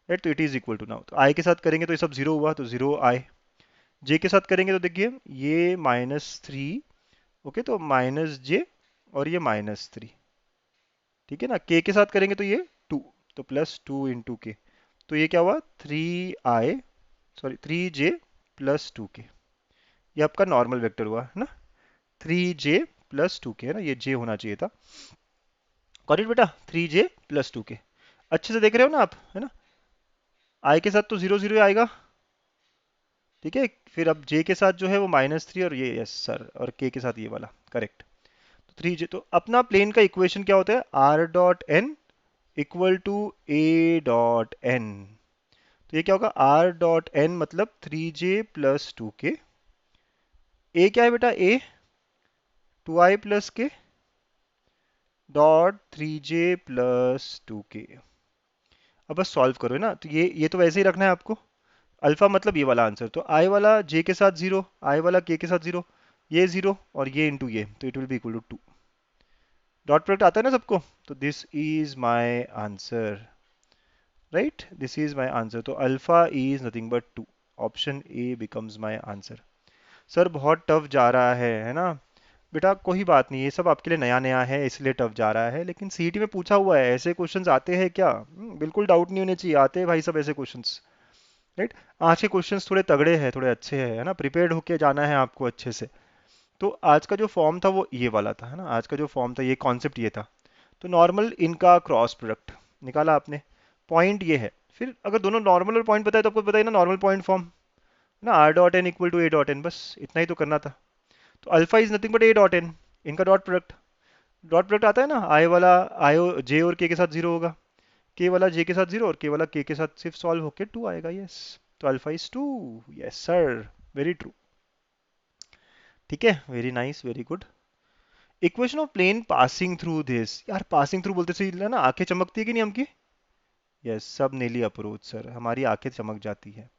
S1: राइट, तो it is equal to, now तो आई के साथ करेंगे तो ये सब जीरो हुआ, तो 0i। जे के साथ करेंगे तो देखिए ये -3, ओके, तो -j और ये -3। ठीक है ना, के साथ करेंगे तो ये 2, तो +2 × k, तो ये क्या हुआ? 3i, सॉरी 3j + 2k, ये आपका नॉर्मल वेक्टर हुआ है ना, 3j + 2k है ना, ये j होना चाहिए था। गॉट इट बेटा? 3j + 2k, अच्छे से देख रहे हो ना आप, है ना? i के साथ तो 0 0 आएगा। ठीक है, फिर अब j के साथ जो है वो -3, और ये, यस सर, और k के साथ ये वाला, करेक्ट। तो 3j, तो अपना प्लेन का इक्वेशन क्या होता है? r.n इक्वल टू a.n, तो ये क्या होगा? r.n मतलब 3j + 2k, a क्या है बेटा? a 2i + k dot 3j + 2k। अब बस सॉल्व करो, है ना, तो ये तो वैसे ही रखना है आपको, अल्फा मतलब ये वाला आंसर, तो आई वाला जे के साथ 0, आई वाला के साथ 0, ये 0 और ये इंटू ये, तो it will be equal to 2। Dot product आता है ना सबको, तो this is my answer, right, this is my answer, तो alpha is nothing but 2, option A becomes my answer. Sir बहुत टफ जा रहा है ना? बेटा कोई बात नहीं, ये सब आपके लिए नया नया है इसलिए टफ जा रहा है, लेकिन सीईटी में पूछा हुआ है, ऐसे क्वेश्चंस आते हैं क्या? बिल्कुल डाउट नहीं होने चाहिए, आते हैं भाई सब ऐसे क्वेश्चंस। राइट, आज के क्वेश्चंस थोड़े तगड़े हैं, थोड़े अच्छे हैं, है ना, प्रिपेयर्ड होके जाना है आपको अच्छे से। तो आज का जो फॉर्म था वो ये वाला था, है ना, आज का जो फॉर्म था, ये कॉन्सेप्ट ये था। तो नॉर्मल इनका क्रॉस प्रोडक्ट निकाला आपने, पॉइंट ये है, फिर अगर दोनों नॉर्मल और पॉइंट बताए तो आपको बताइए ना, नॉर्मल पॉइंट फॉर्म ना, r.n इक्वल टू a.n, बस इतना ही तो करना था। तो alpha is nothing but a dot n, इनका डॉट प्रोडक्ट आता है ना, आई वाला आई जे और के साथ जीरो होगा, के वाला जे के साथ जीरो और के वाला के साथ सिर्फ सॉल्व होके टू आएगा, यस। तो alpha is two, yes sir, very true. ठीक है, very nice, very good. Equation of plane passing through this, यार पासिंग थ्रू बोलते से ना आंखें चमकती है कि नहीं हमकी? यस, सब नेली अप्रोच सर, हमारी आंखें चमक जाती है।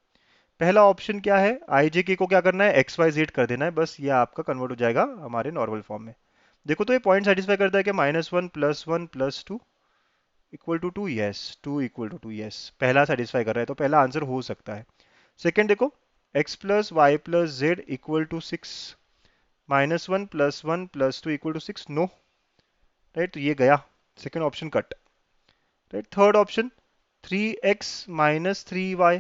S1: पहला ऑप्शन क्या है, आई जे के को क्या करना है, एक्स वाई जेड कर देना है, बस ये आपका कन्वर्ट हो जाएगा हमारे नॉर्मल फॉर्म में। देखो तो ये पॉइंट सेटिस्फाई करता है कि -1 + 1 + 2 equal to 2, yes, 2 equal to 2, yes, पहला सेटिस्फाई कर रहा है तो पहला आंसर हो सकता है। सेकंड देखो, x + y + z equal to 6, -1 + 1 + 2 equal to 6, no, right, तो ये गया, second option cut, right. Third option, 3x - 3y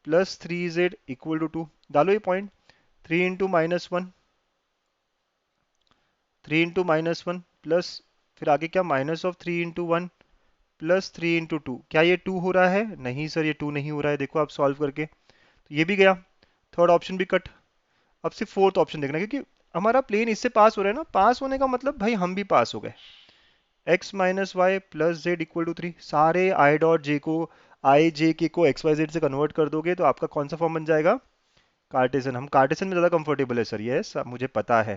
S1: + 3z equal to 2, डालो ये पॉइंट, 3 × -1, 3 × -1 प्लस, फिर आगे क्या, -3 × 1 + 3 × 2, क्या ये 2 हो रहा है? नहीं सर, ये 2 नहीं हो रहा है, देखो आप सॉल्व करके, तो ये भी गया, थर्ड ऑप्शन भी कट। अब सिर्फ फोर्थ ऑप्शन देखना, क्योंकि हमारा प्लेन इससे पास हो रहा है ना, पास होने का मतलब भाई हम भी पास हो गए। x - y + z equal to 3, सारे आई डॉट जे को, आई जे के को एक्स वाई जेड से कन्वर्ट कर दोगे तो आपका कौन सा फॉर्म बन जाएगा, कार्टेशियन। हम कार्टेशियन में ज़्यादा कंफर्टेबल है सर, यस मुझे पता है,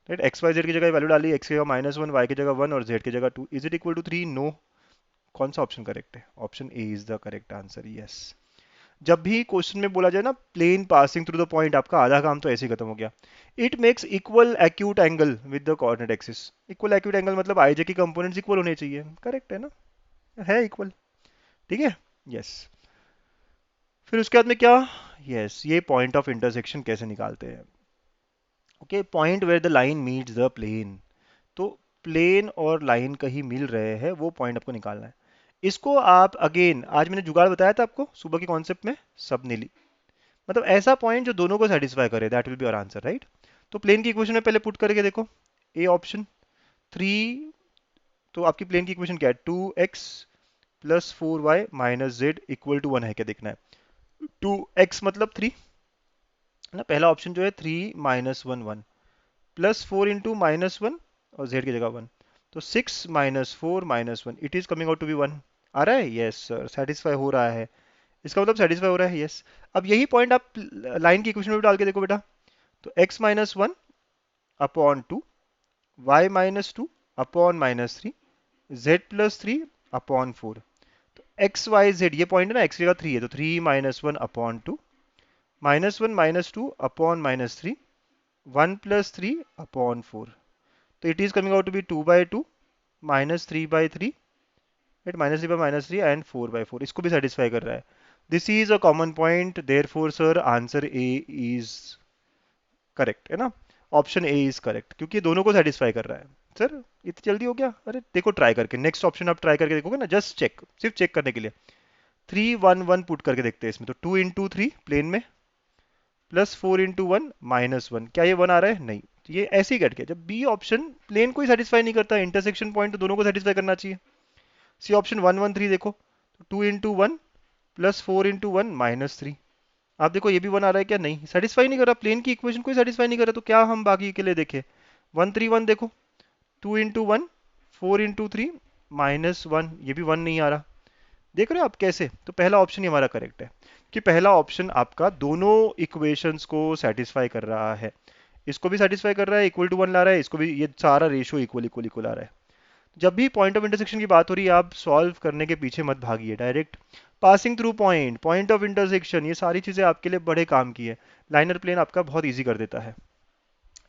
S1: राइट। एक्स वाई जेड की जगह वैल्यू डाली, एक्स की जगह -1, वाई की जगह 1 और जेड की जगह 2, is it equal to 3, no. कौन सा ऑप्शन करेक्ट है? Option A is the correct answer, yes. जब भी क्वेश्चन में बोला जाए ना plane passing through the point, आपका आधा काम तो ऐसे ही खत्म हो गया। It makes equal acute angle with the coordinate axis, equal acute angle मतलब आईजे की कंपोनेंट्स इक्वल होने चाहिए, करेक्ट है ना, है इक्वल, ठीक है, यस। फिर उसके बाद में क्या, यस, ये पॉइंट ऑफ इंटरसेक्शन कैसे निकालते हैं, okay, point where the line meets the plane, तो प्लेन और लाइन कहीं मिल रहे हैं, वो पॉइंट आपको निकालना है। इसको आप अगेन, आज मैंने जुगाड़ बताया था आपको सुबह के कॉन्सेप्ट में, सबनेली, मतलब ऐसा पॉइंट जो दोनों को सेटिस्फाई करे, that will be our answer, right. तो प्लेन की इक्वेशन में पहले पुट करके देखो, ए ऑप्शन 3, तो आपकी प्लेन की इक्वेशन क्या है, 2x + 4y - z equal to 1 है क्या, देखना है। 2x मतलब 3 ना, पहला ऑप्शन जो है 3 - 1 1 + 4 × -1 और z की जगह 1, तो 6 - 4 - 1, it is coming out to be 1, आ रहा है, यस सर, सेटिस्फाई हो रहा है, इसका मतलब सेटिस्फाई हो रहा है, यस। अब यही पॉइंट आप लाइन की इक्वेशन में भी डाल के देखो बेटा, तो x - 1 upon 2, y - 2 upon -3, z + 3 upon 4, तो x y z ये पॉइंट है ना, x की जगह 3 है, तो 3 - 1 अपॉन 2, -1 - 2 अपॉन -3, 1 + 3 अपॉन 4, तो it is coming out to be 2/2 -3/3, right, -3/3 and 4/4, इसको भी सेटिस्फाई कर रहा है। This is a common point, therefore sir answer A is correct, है ना, ऑप्शन ए इज करेक्ट, क्योंकि ये दोनों को सेटिस्फाई कर रहा है। सर इतनी जल्दी हो गया, अरे देखो ट्राई करके, नेक्स्ट ऑप्शन आप ट्राई करके देखोगे ना, जस्ट चेक, सिर्फ चेक करने के लिए, 3 1 1 पुट करके देखते हैं इसमें, तो 2 × 3 प्लेन में + 4 × 1 -1, क्या ये 1 आ रहा है? नहीं, तो ये ऐसे ही कट गया, जब बी ऑप्शन प्लेन को ही सेटिस्फाई नहीं करता, इंटरसेक्शन पॉइंट तो दोनों को सेटिस्फाई करना चाहिए। सी ऑप्शन 1 1 3 देखो, 2 × 1 + 4 × 1 -3, आप देखो ये भी 1 आ रहा है क्या, नहीं, सेटिस्फाई नहीं कर रहा, प्लेन की इक्वेशन को सेटिस्फाई नहीं कर रहा, तो क्या हम बाकी के लिए देखें, 1 3 1 देखो, 2 × 1 4 × 3 -1, ये भी 1 नहीं आ रहा, देख रहे हो आप कैसे, तो पहला ऑप्शन ही हमारा करेक्ट है, कि पहला ऑप्शन आपका दोनों इक्वेशंस को सेटिस्फाई कर रहा है, इसको भी सेटिस्फाई कर रहा है, इक्वल टू 1 ला रहा है, इसको भी, ये सारा रेशियो इक्वल इक्वल इक्वल आ रहा है। जब भी पॉइंट ऑफ इंटरसेक्शन की बात हो रही है, आप सॉल्व करने के पीछे मत भागिए, direct passing through point, point of intersection, ये सारी चीजें आपके लिए बड़े काम की है, लाइनर प्लेन आपका बहुत ईजी कर देता है,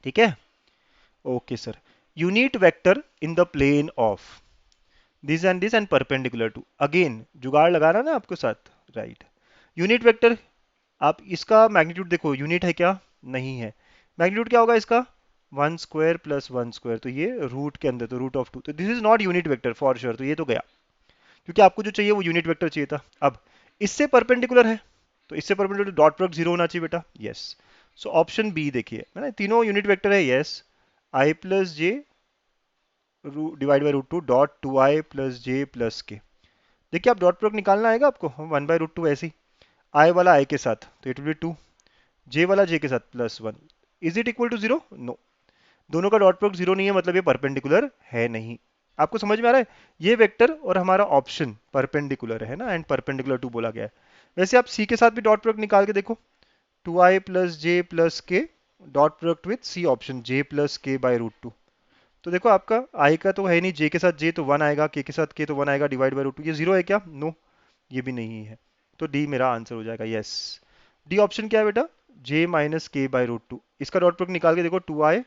S1: ठीक है, okay sir. Unit vector in the plane of this and perpendicular to, again जुगाड़ लगाना ना आपके साथ, राइट। यूनिट वेक्टर, आप इसका मैग्नीट्यूड देखो, यूनिट है क्या, नहीं है, मैग्नीट्यूड क्या होगा इसका, 1² + 1², तो ये रूट के अंदर, तो √2, तो this is not unit vector for sure, तो ये तो गया, क्योंकि आपको जो चाहिए वो यूनिट वेक्टर चाहिए था। अब इससे परपेंडिकुलर है, तो इससे परपेंडिकुलर डॉट प्रोडक्ट 0 होना चाहिए बेटा, यस। सो ऑप्शन बी देखिए, है ना, तीनों यूनिट वेक्टर है, yes, i + j divide by √2 dot 2i + j + k, देखिए आप डॉट प्रोडक्ट निकालना आएगा आपको, 1/√2 ऐसे ही, i वाला i के साथ तो इट विल बी 2, j वाला j के साथ +1, is it equal to zero? No, दोनों का डॉट प्रोडक्ट जीरो नहीं है, मतलब ये परपेंडिकुलर है नहीं। आपको समझ में आ रहा है? ये वेक्टर और हमारा ऑप्शन परपेंडिकुलर है ना, एंड परपेंडिकुलर टू बोला गया है। वैसे आप सी के साथ भी डॉट प्रोडक्ट निकाल के देखो, 2i plus j plus k dot product with C option j plus k by root two. तो देखो आपका आई का तो है नहीं, जे के साथ जे तो वन आएगा, के साथ के तो वन आएगा, डिवाइड बाय रूट टू। ये जीरो है क्या? नो, ये भी नहीं है। तो डी मेरा आंसर हो जाएगा, यस। डी ऑप्शन क्या है बेटा? जे माइनस के बाय रूट टू। इसका डॉट प्रोडक्ट निकाल के देखो, 2i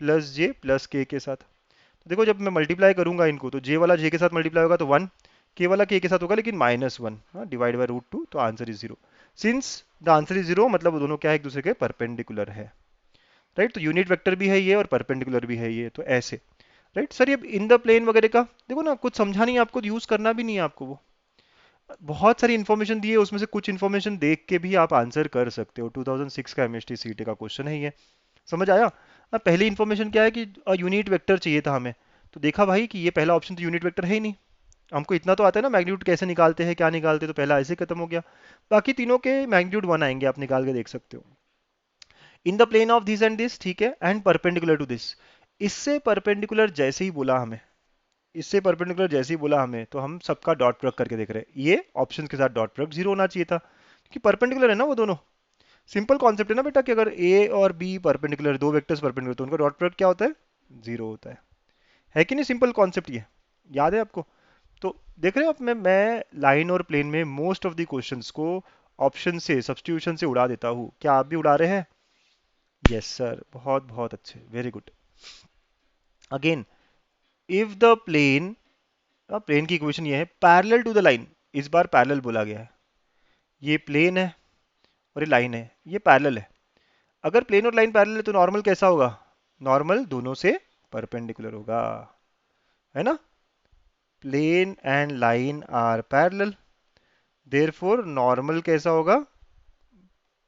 S1: प्लस जे प्लस के साथ। तो देखो जब मैं मल्टीप्लाई करूंगा इनको, तो जे वाला जे के साथ मल्टीप्लाई होगा तो वन, के वाला के साथ होगा लेकिन minus one, divide by root two, तो answer is zero. Since the answer is zero, मतलब वो दोनों क्या है, एक दूसरे के परपेंडिकुलर है। राइट, तो यूनिट वेक्टर भी है ये और परपेंडिकुलर भी है ये, तो ऐसे। राइट सर, ये इन द प्लेन वगैरह का देखो ना, कुछ समझा नहीं आपको, यूज करना भी नहीं है आपको वो। बहुत सारी इन्फॉर्मेशन दी है, उसमें से कुछ इन्फॉर्मेशन देख के भी आप आंसर कर सकते हो। 2006 का एमएसटी सीटी का क्वेश्चन है ये। समझ आया? अब पहली इन्फॉर्मेशन क्या है कि यूनिट वेक्टर चाहिए था हमें, तो देखा भाई कि ये पहला ऑप्शन तो यूनिट वेक्टर है ही नहीं। हमको इतना तो आता है ना मैग्नीट्यूड कैसे निकालते हैं, क्या निकालते हैं, तो पहला ऐसे खत्म हो गया। बाकी तीनों के मैग्नीट्यूड वन आएंगे, आप निकाल के देख सकते हो। In the plane of this and this, ठीक है, एंड परपेंडिकुलर टू दिस। इससे परपेंडिकुलर जैसे ही बोला हमें, इससे परपेंडिकुलर जैसे ही बोला हमें, तो हम सबका डॉट प्रोडक्ट करके देख रहे हैं। ये ऑप्शन के साथ डॉट प्रोडक्ट जीरो होना चाहिए था, क्योंकि परपेंडिकुलर है ना वो दोनों। सिंपल कॉन्सेप्ट है ना बेटा, कि अगर ए और बी परपेंडिकुलर, दो वेक्टर्स परपेंडिकुलर, तो उनका डॉट प्रोडक्ट क्या होता है? जीरो होता है कि नहीं? सिंपल कॉन्सेप्ट ये याद है आपको? तो देख रहे हो आप, मैं लाइन और प्लेन में मोस्ट ऑफ द क्वेश्चंस को ऑप्शन से, सब्स्टिट्यूशन से उड़ा देता हूँ। क्या आप भी उड़ा रहे हैं? यस सर, बहुत बहुत अच्छे, very good. Again, if the plane, plane की इक्वेशन ये है, पैरेलल टू द लाइन। इस बार पैरेलल बोला गया है। ये प्लेन है और ये लाइन है, ये पैरेलल है। अगर प्लेन और लाइन पैरेलल है तो नॉर्मल कैसा होगा? नॉर्मल दोनों से परपेंडिकुलर होगा, है ना? Plane and line are parallel, therefore normal कैसा होगा?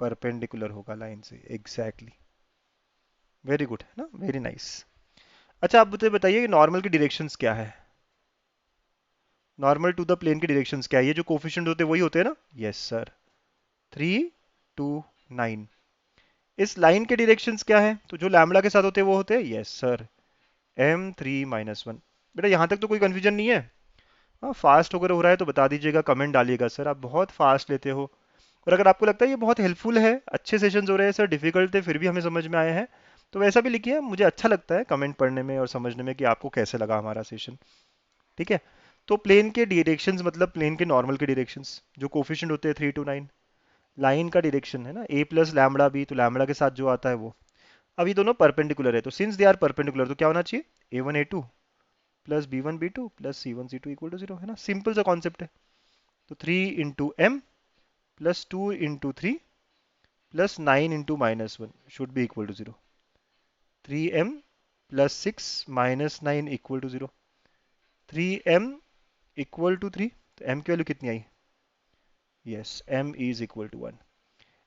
S1: परपेंडिकुलर होगा लाइन से, एग्जैक्टली। वेरी गुड, है ना, वेरी नाइस। अच्छा आप मुझे बताइए कि नॉर्मल की डायरेक्शंस क्या है? नॉर्मल टू द प्लेन की डायरेक्शंस क्या है? ये जो कोफिशिएंट होते हैं वही होते हैं ना? Yes sir, 3 2 9। इस लाइन के डायरेक्शंस क्या है? तो जो लैम्बडा के साथ होते हैं वो होते हैं, यस सर, m3 - 1। बेटा यहाँ तक तो कोई कंफ्यूजन नहीं है? हाँ, फास्ट वगैरह हो रहा है तो बता दीजिएगा, कमेंट डालिएगा सर, आप बहुत फास्ट लेते हो। और अगर आपको लगता है ये बहुत हेल्पफुल है, अच्छे सेशंस हो रहे हैं सर, डिफिकल्ट थे फिर भी हमें समझ में आए हैं, तो वैसा भी लिखिए। मुझे अच्छा लगता है कमेंट पढ़ने में और समझने में कि आपको कैसे लगा हमारा सेशन। ठीक है? तो प्लेन के डायरेक्शंस मतलब प्लेन के नॉर्मल के डायरेक्शंस, जो कोफिशिएंट होते हैं 3 to 9। लाइन का डायरेक्शन है ना ए प्लस लैम्बडा बी, तो लैम्बडा के साथ जो आता है वो। अब ये दोनों परपेंडिकुलर है, तो सिंस दे आर परपेंडिकुलर तो क्या होना चाहिए? A1 A2 plus B1 B2 plus C1 C2 equal to zero, है ना? सिंपल सा कॉन्सेप्ट है। तो 3 × m plus 2 × 3 plus 9 × -1 should be equal to जीरो। 3m प्लस 6 - 9 इक्वल टू जीरो। 3m इक्वल टू 3, तो m की वैल्यू कितनी आई? Yes, m is equal to 1।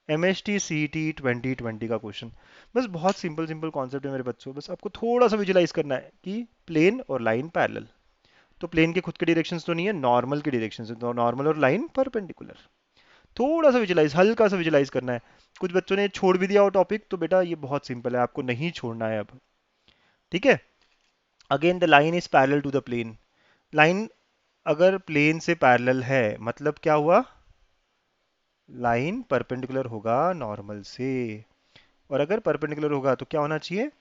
S1: MST CT 2020 का क्वेश्चन। बस बहुत सिंपल सिंपल कॉन्सेप्ट है मेरे बच्चों, बस आपको थोड़ा सा विजुलाइज करना है कि प्लेन और लाइन पैरेलल। तो प्लेन के खुद के डायरेक्शंस तो नहीं है, नॉर्मल के डायरेक्शंस है, तो नॉर्मल और लाइन परपेंडिकुलर। थोड़ा सा विजुलाइज, हल्का सा विजुलाइज करना है। कुछ बच्चों ने छोड़ भी दिया हो टॉपिक, तो बेटा ये बहुत सिंपल है, आपको नहीं छोड़ना है अब। ठीक है? Again the line is parallel to the plane. Line अगर प्लेन से पैरेलल है, मतलब क्या हुआ? लाइन परपेंडिकुलर होगा नॉर्मल से। और अगर परपेंडिकुलर होगा तो क्या होना चाहिए?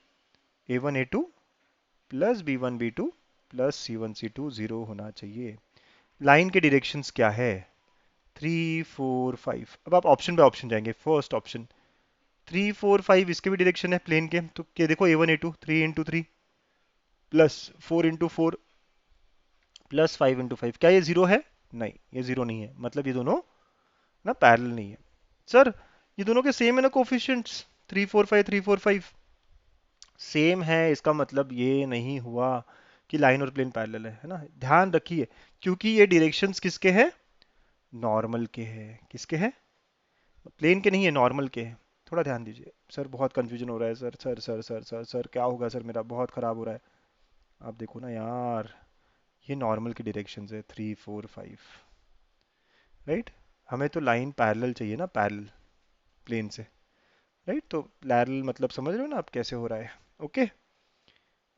S1: A1 A2 plus B1 B2 plus C1 C2 zero होना चाहिए। लाइन के डायरेक्शंस क्या है? 3 4 5। अब आप ऑप्शन बाय ऑप्शन जाएंगे। फर्स्ट ऑप्शन 3 4 5, इसके भी डायरेक्शन है प्लेन के, तो क्या देखो A1 A2 3 × 3 प्लस 4 × 4 प्लस 5 × 5, क्या ये जीरो है? नहीं, ये जीरो नहीं है, मतलब ये दोनों ना पैरेलल नहीं है। सर ये दोनों के सेम है ना कोफिशिएंट्स, 3 4 5 3 4 5 सेम है, इसका मतलब ये नहीं हुआ कि लाइन और प्लेन पैरेलल है ना? ध्यान रखिए, क्योंकि ये डायरेक्शंस किसके हैं? नॉर्मल के हैं। किसके हैं? प्लेन के नहीं है, नॉर्मल के हैं। थोड़ा ध्यान दीजिए सर, बहुत कंफ्यूजन हो रहा है sir, sir sir sir sir sir क्या होगा सर, मेरा बहुत खराब हो रहा है। आप देखो ना यार, ये नॉर्मल की डायरेक्शंस है 3 4 5। राइट? हमें तो लाइन पैरेलल चाहिए ना, पैरेलल प्लेन से। राइट। तो लैरल मतलब समझ रहे हो ना आप कैसे हो रहा है। Okay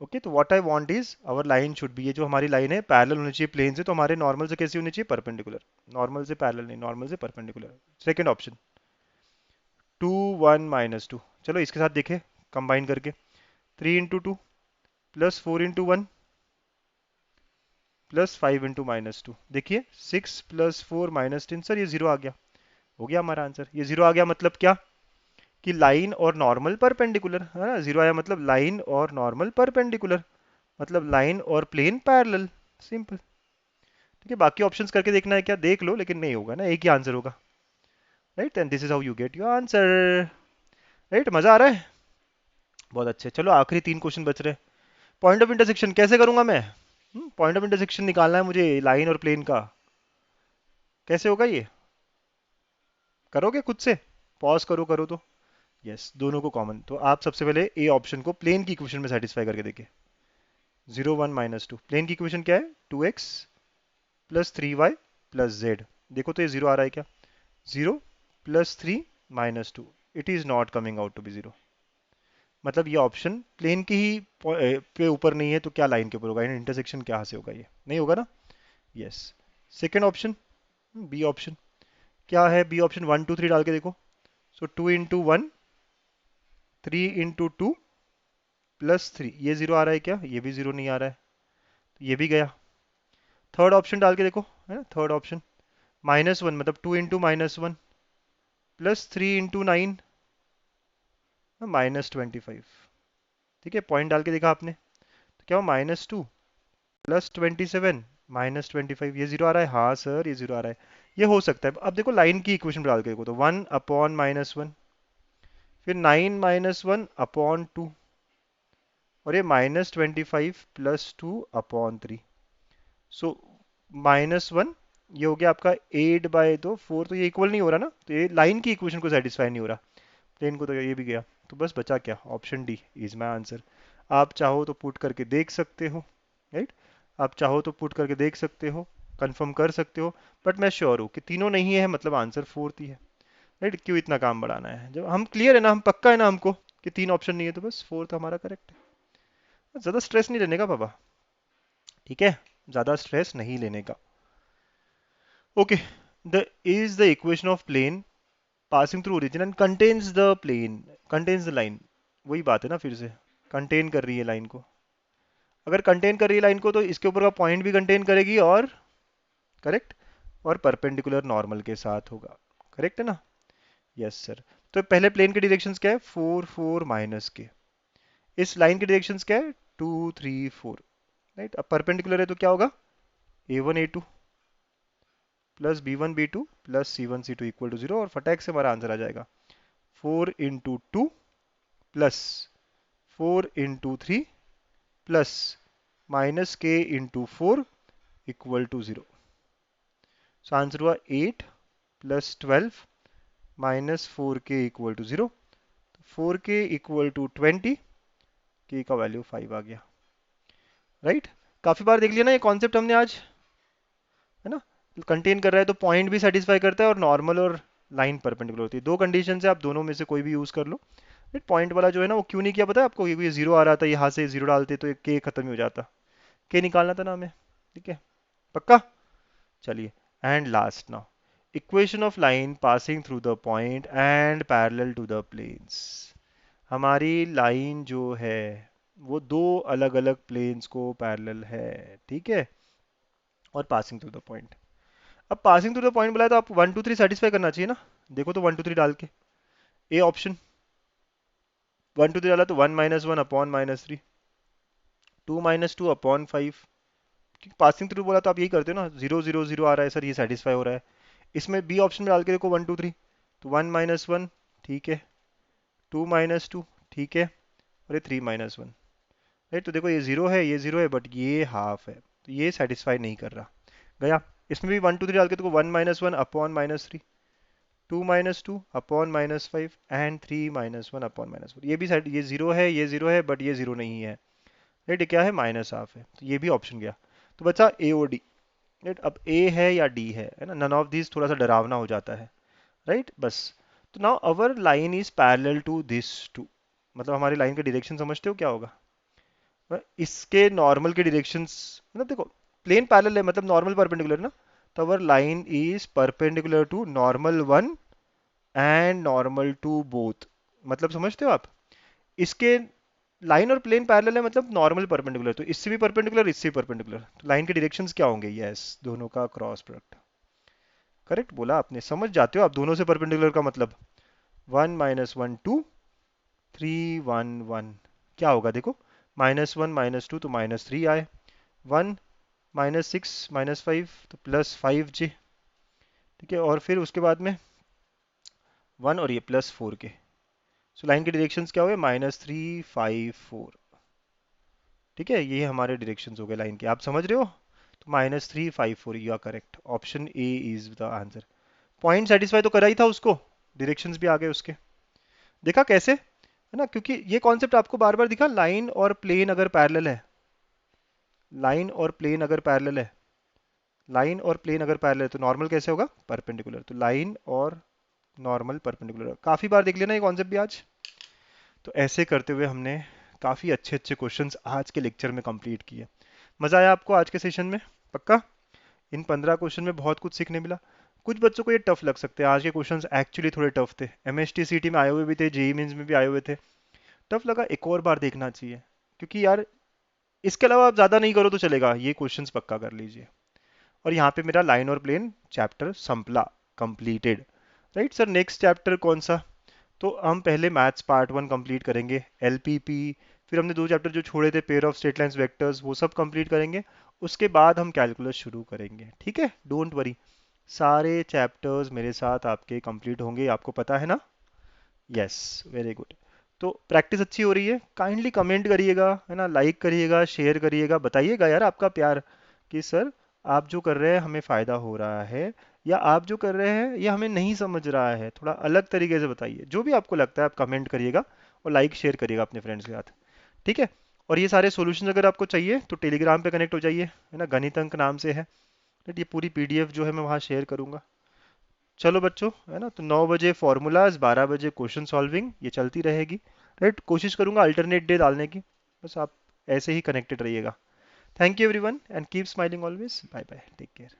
S1: okay. तो what I want is our line should be, ये जो हमारी लाइन है पैरेलल होनी चाहिए प्लेन से, तो हमारे नॉर्मल से कैसी होनी चाहिए, परपेंडिकुलर। नॉर्मल से पैरेलल नहीं, नॉर्मल से परपेंडिकुलर। Second option 2 1 -2। चलो इसके साथ देखें कंबाइन करके, 3 × 2 +4 × 1 +5 × -2। देखिए 6 + 4 - 10, सर ये जीरो आ गया। हो गया हमारा आंसर, ये जीरो आ गया। मतलब क्या कि लाइन और नॉर्मल परपेंडिकुलर है ना, जीरो आया मतलब लाइन और नॉर्मल परपेंडिकुलर, मतलब लाइन और प्लेन पैरेलल। सिंपल। ठीक है, बाकी ऑप्शंस करके देखना है क्या, देख लो, लेकिन नहीं होगा ना, एक ही आंसर होगा। Right, and this is how you get your answer. Right, मजा आ रहा है। बहुत अच्छे। चलो आखिरी 3 क्वेश्चन बच रहे। पॉइंट ऑफ इंटरसेक्शन कैसे करूंगा मैं, पॉइंट ऑफ इंटरसेक्शन निकालना है मुझे लाइन और प्लेन का। कैसे होगा ये, करोगे खुद से, पॉज करो करो तो। यस, दोनों को कॉमन, तो आप सबसे पहले ए ऑप्शन को प्लेन की इक्वेशन में सेटिस्फाई करके देखिए। 0 1 -2 प्लेन की इक्वेशन क्या है, 2x + 3y + z। देखो तो ये जीरो आ रहा है क्या, 0 + 3 - 2, it is not coming out to be zero. मतलब ये ऑप्शन प्लेन की ही पे ऊपर नहीं है, तो क्या लाइन के ऊपर होगा, इंटरसेक्शन क्या से होगा, ये नहीं होगा ना। Yes. Second option, B option क्या है, बी ऑप्शन 1 2 3 डाल के देखो। सो 2 × 1 3 × 2 +3, ये जीरो आ रहा है क्या, ये भी जीरो नहीं आ रहा है, तो ये भी गया। थर्ड ऑप्शन डाल के देखो, है ना, थर्ड ऑप्शन -1 मतलब 2 × -1 +3 × 9 -25। ठीक है, पॉइंट डाल के देखा आपने, तो क्या हो, -2 +27 -25, ये जीरो आ रहा है, हाँ सर ये जीरो आ रहा है। ये हो सकता है। अब देखो लाइन की इक्वेशन डाल के देखो, तो 1/-1, फिर 9 - 1/2, और ये -25 +2/3। सो -1, ये हो गया आपका 8/4, तो ये इक्वल नहीं हो रहा ना, तो ये लाइन की इक्वेशन को सेटिस्फाई नहीं हो रहा। प्लेन को तो ये भी गया, तो बस बचा क्या, option D is my answer. आप चाहो तो पुट करके देख सकते हो। राइट, आप चाहो तो पुट करके देख सकते हो, कंफर्म कर सकते हो, बट मैं श्योर हूँ कि तीनों नहीं है, मतलब आंसर फोर्थ ही है। राइट, क्यों इतना काम बढ़ाना है, जब हम क्लियर है ना, हम पक्का है ना हमको कि 3 ऑप्शन नहीं है, तो बस फोर्थ हमारा करेक्ट है। ज़्यादा स्ट्रेस नहीं लेने का बाबा, ठीक है, ज़्यादा स्ट्रेस नहीं लेने का। Okay, the is the equation of plane passing through origin and contains the plane, contains the line. वही बात है ना, फिर से कंटेन कर रही है लाइन को। अगर कंटेन कर रही है लाइन को, तो इसके ऊपर का पॉइंट भी कंटेन करेगी, और करेक्ट, और परपेंडिकुलर नॉर्मल के साथ होगा। करेक्ट है ना। Yes sir. तो पहले प्लेन के डायरेक्शंस क्या है, 4 4 - के। इस लाइन के डायरेक्शंस क्या है, 2 3 4। राइट, अब परपेंडिकुलर है तो क्या होगा, a1 a2 +b1 b2 +c1 c2 = 0, और फटाक से हमारा आंसर आ जाएगा 4 × 2 +4 × 3 +-k × 4 = 0। सो आंसर हुआ 8 +12 -4k = 0। 4k = 20, k का वैल्यू 5 आ गया। राइट, काफी बार देख लिया ना ये कॉन्सेप्ट हमने आज, है ना। कंटेन कर रहा है तो पॉइंट भी सेटिस्फाई करता है, और नॉर्मल और लाइन परपेंडिकुलर होती है। दो कंडीशन है, आप दोनों में से कोई भी यूज कर लो। पॉइंट वाला जो है ना, वो क्यों नहीं किया पता है आपको, क्योंकि ये जीरो आ रहा था, यहाँ से जीरो डालते तो के खत्म ही हो जाता, के निकालना था ना हमें। ठीक है, पक्का। चलिए, and last now, equation of line passing through the point and parallel to the planes. हमारी लाइन जो है वो दो अलग अलग प्लेन्स को पैरेलल है, ठीक है, और पासिंग थ्रू द पॉइंट। अब पासिंग थ्रू द पॉइंट बोला है, तो आप 1 2 3 सेटिस्फाई करना चाहिए ना। देखो तो 1 2 3 डाल के, ए ऑप्शन 1 2 3 डाला तो 1 - 1/-3, 2 - 2/5। पासिंग थ्रू बोला तो आप यही करते हो ना, 0 0 0 आ रहा है सर, ये सेटिस्फाई हो रहा है। इसमें बी ऑप्शन में डाल के देखो 1 2 3, तो 1 - 1, ठीक है, 2 - 2, ठीक है, और ये 3 - 1। राइट, तो देखो ये जीरो है, ये जीरो है, बट ये हाफ है, तो ये सेटिस्फाई नहीं कर रहा, गया। इसमें भी 1 2 3 डाल के देखो, 1 - 1/-3, 2 - 2/-5, एंड 3 - 1/-4। ये भी ये जीरो है, ये जीरो है, बट ये जीरो नहीं है। राइट, ये क्या है, माइनस हाफ है, तो ये भी ऑप्शन गया। तो बचा ए और डी। राइट, अब ए है या डी है ना, नन ऑफ दीज थोड़ा सा डरावना हो जाता है। राइट, बस। तो now our line is parallel to this two, मतलब हमारी लाइन का डायरेक्शन समझते हो क्या होगा? इसके नॉर्मल के डायरेक्शंस, मतलब देखो प्लेन पैरेलल है मतलब नॉर्मल परपेंडिकुलर ना, तो our line is perpendicular to normal one and normal two both, मतलब समझते हो आप? इसके लाइन और प्लेन पैरेलल है मतलब नॉर्मल परपेंडिकुलर, तो इससे भी परपेंडिकुलर इससे भी परपेंडिकुलर, तो लाइन के डायरेक्शंस क्या होंगे? यस, दोनों का क्रॉस प्रोडक्ट। करेक्ट बोला आपने, समझ जाते हो आप दोनों से परपेंडिकुलर का मतलब। 1 - 1 2, 3 1 1, क्या होगा देखो, -1 - 2 तो -3 आए, 1 - 6 - 5 तो +5j, ठीक है, और फिर उसके बाद में 1 और ये +4 के, सो लाइन के डायरेक्शंस क्या हो गए? -3 5 4, ठीक है, ये हमारे डायरेक्शंस हो गए लाइन के, आप समझ रहे हो? तो -3 5 4, you are correct, option A is the answer. Point satisfy तो करा ही था उसको, डायरेक्शंस भी आ गए उसके, देखा कैसे, है ना? क्योंकि ये कॉन्सेप्ट आपको बार बार दिखा, लाइन और प्लेन अगर पैरेलल है, लाइन और प्लेन अगर पैरेलल है, लाइन और प्लेन अगर पैरेलल है तो नॉर्मल कैसे होगा? परपेंडिकुलर, तो लाइन और नॉर्मल परपेंडिकुलर, काफी बार देख लेना ये कॉन्सेप्ट भी आज। तो ऐसे करते हुए हमने काफी अच्छे अच्छे क्वेश्चंस आज के लेक्चर में कंप्लीट किए। मजा आया आपको आज के सेशन में? पक्का? इन 15 क्वेश्चन में बहुत कुछ सीखने मिला। कुछ बच्चों को ये टफ लग सकते हैं, आज के क्वेश्चंस एक्चुअली थोड़े टफ थे, एमएसटी सीटी में आए हुए भी थे, जेई मेंस में भी आए हुए थे, टफ लगा, एक और बार देखना चाहिए, क्योंकि यार इसके अलावा आप ज्यादा नहीं करो तो चलेगा, ये क्वेश्चंस पक्का कर लीजिए। और यहाँ पे मेरा लाइन और प्लेन चैप्टर संपला, completed. Right sir, next chapter कौन सा? तो हम पहले मैथ्स पार्ट 1 कंप्लीट करेंगे, एलपीपी, फिर हमने 2 चैप्टर जो छोड़े थे, pair of straight lines vectors, वो सब कंप्लीट करेंगे। उसके बाद हम कैलकुलस शुरू करेंगे, ठीक है, डोंट वरी, सारे चैप्टर्स मेरे साथ आपके कंप्लीट होंगे, आपको पता है ना? Yes, very good. तो प्रैक्टिस अच्छी हो रही है, काइंडली कमेंट करिएगा, है ना, लाइक करिएगा, शेयर करिएगा, बताइएगा यार आपका प्यार कि सर आप जो कर रहे हैं हमें फ़ायदा हो रहा है, या आप जो कर रहे हैं ये हमें नहीं समझ रहा है, थोड़ा अलग तरीके से बताइए, जो भी आपको लगता है आप कमेंट करिएगा और लाइक शेयर करिएगा अपने फ्रेंड्स के साथ, ठीक है? और ये सारे सॉल्यूशंस अगर आपको चाहिए तो टेलीग्राम पे कनेक्ट हो जाइए, है ना, गणित अंक नाम से है, ये पूरी पीडीएफ जो है मैं वहाँ शेयर करूँगा। चलो बच्चों, है ना, तो 9 बजे फॉर्मूलाज, 12 बजे क्वेश्चन सॉल्विंग, ये चलती रहेगी। राइट, कोशिश करूंगा अल्टरनेट डे डालने की, बस आप ऐसे ही कनेक्टेड रहिएगा। Thank you everyone and keep smiling always, bye bye, take care.